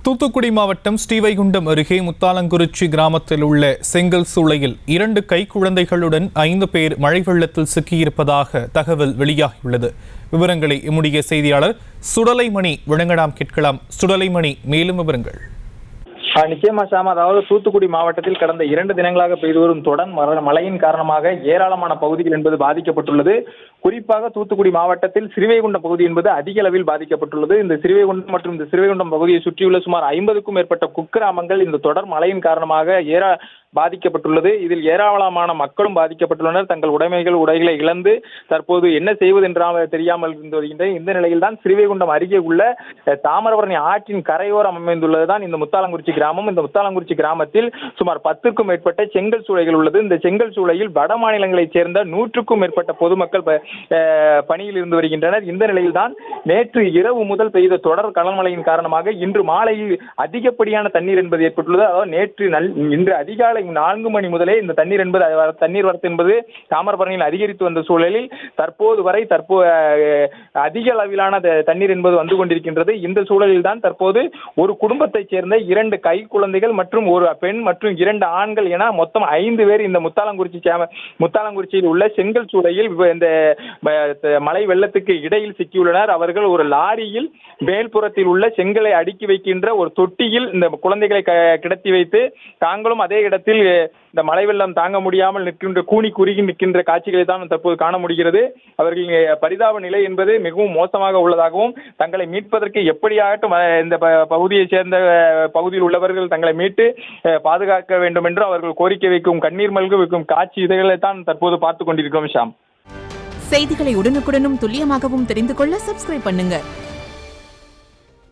தூத்துக்குடி மாவட்டம் ஸ்ரீவைகுண்டம் அருகே முத்தாலங்குறிச்சி கிராமத்தில் உள்ள செங்கல் சூளையில் 2 கைக்குழந்தைகளுடன் 5 பேர் மழை வெள்ளத்தில் சிக்கியிருப்பதாக தகவல் வெளியாகியுள்ளது. விவரங்களை எம்முடைய செய்தியாளர் சுடலைமணி வழங்கலாம் கேட்கலாம். சுடலைமணி, மேலும் விவரங்கள். நிச்சயமா சாம், அதாவது தூத்துக்குடி மாவட்டத்தில் கடந்த 2 தினங்களாக பெய்து வரும் தொடர் மழையின் காரணமாக ஏராளமான பகுதிகள் என்பது பாதிக்கப்பட்டுள்ளது. குறிப்பாக தூத்துக்குடி மாவட்டத்தில் ஸ்ரீவைகுண்டம் பகுதி என்பது அதிக அளவில் பாதிக்கப்பட்டுள்ளது. இந்த ஸ்ரீவைகுண்டம் மற்றும் இந்த ஸ்ரீவைகுண்டம் பகுதியை சுற்றியுள்ள சுமார் 50க்கும் மேற்பட்ட குக்கிராமங்கள் இந்த தொடர் மழையின் காரணமாக பாதிக்கப்பட்டுள்ளது. இதில் ஏராளமான மக்களும் பாதிக்கப்பட்டுள்ளனர். தங்கள் உடைகளை இழந்து தற்போது என்ன செய்வது என்று தெரியாமல் இருந்து வருகின்ற இந்த நிலையில் தான் ஸ்ரீவைகுண்டம் அருகே உள்ள தாமிரபரணி ஆற்றின் கரையோரம் அமைந்துள்ளதுதான் இந்த முத்தாலங்குறிச்சி கிராமம். இந்த முத்தாலங்குறிச்சி கிராமத்தில் சுமார் 10க்கும் மேற்பட்ட செங்கல் சூளைகள் உள்ளது. இந்த செங்கல் சூளையில் வட மாநிலங்களைச் சேர்ந்த 100க்கும் மேற்பட்ட பொதுமக்கள் பணியில் இருந்து வருகின்றனர். இந்த நிலையில் தான் நேற்று இரவு முதல் பெய்த தொடர் கனமழையின் காரணமாக இன்று மாலையில் அதிகப்படியான தண்ணீர் என்பது ஏற்பட்டுள்ளது. அதாவது இன்று அதிகாலை 4 மணி முதலே இந்த தண்ணீர் வரத்து என்பது தாமிரபரணியில் அதிகரித்து வந்த சூழலில் தற்போது அதிக அளவிலான தண்ணீர் என்பது வந்து கொண்டிருக்கின்றது. இந்த சூழலில் தான் தற்போது ஒரு குடும்பத்தைச் சேர்ந்த 2 கை குழந்தைகள் மற்றும் ஒரு பெண் மற்றும் 2 ஆண்கள் என மொத்தம் 5 பேர் இந்த முத்தாலங்குறிச்சியில் உள்ள செங்கல் சூளையில் இந்த மழை வெள்ளத்துக்கு இடையில் சிக்கியுள்ளனர். அவர்கள் ஒரு லாரியில் மேல்புறத்தில் உள்ள செங்கலை அடுக்கி வைக்கின்ற ஒரு தொட்டியில் இந்த குழந்தைகளை கிடத்தி வைத்து தாங்களும் அதே இடத்தில் இந்த மழை வெள்ளம் தாங்க முடியாமல் கூனி குறுகி நிற்கின்ற காட்சிகளை தான் தற்போது காண முடிகிறது. அவர்களின் பரிதாப நிலை என்பது மிகவும் மோசமாக உள்ளதாகவும் தங்களை மீட்பதற்கு எப்படியாகட்டும் இந்த பகுதியை சேர்ந்த பகுதியில் உள்ளவர்கள் தங்களை மீட்டு பாதுகாக்க வேண்டும் என்று அவர்கள் கோரிக்கை வைக்கும் கண்ணீர் மல்க வைக்கும் காட்சி இதைகளை தான் தற்போது பார்த்துக் கொண்டிருக்கிறோம். ஷாம், செய்திகளை உடனுக்குடனும் துல்லியமாகவும் தெரிந்து கொள்ள சப்ஸ்கிரைப் பண்ணுங்க.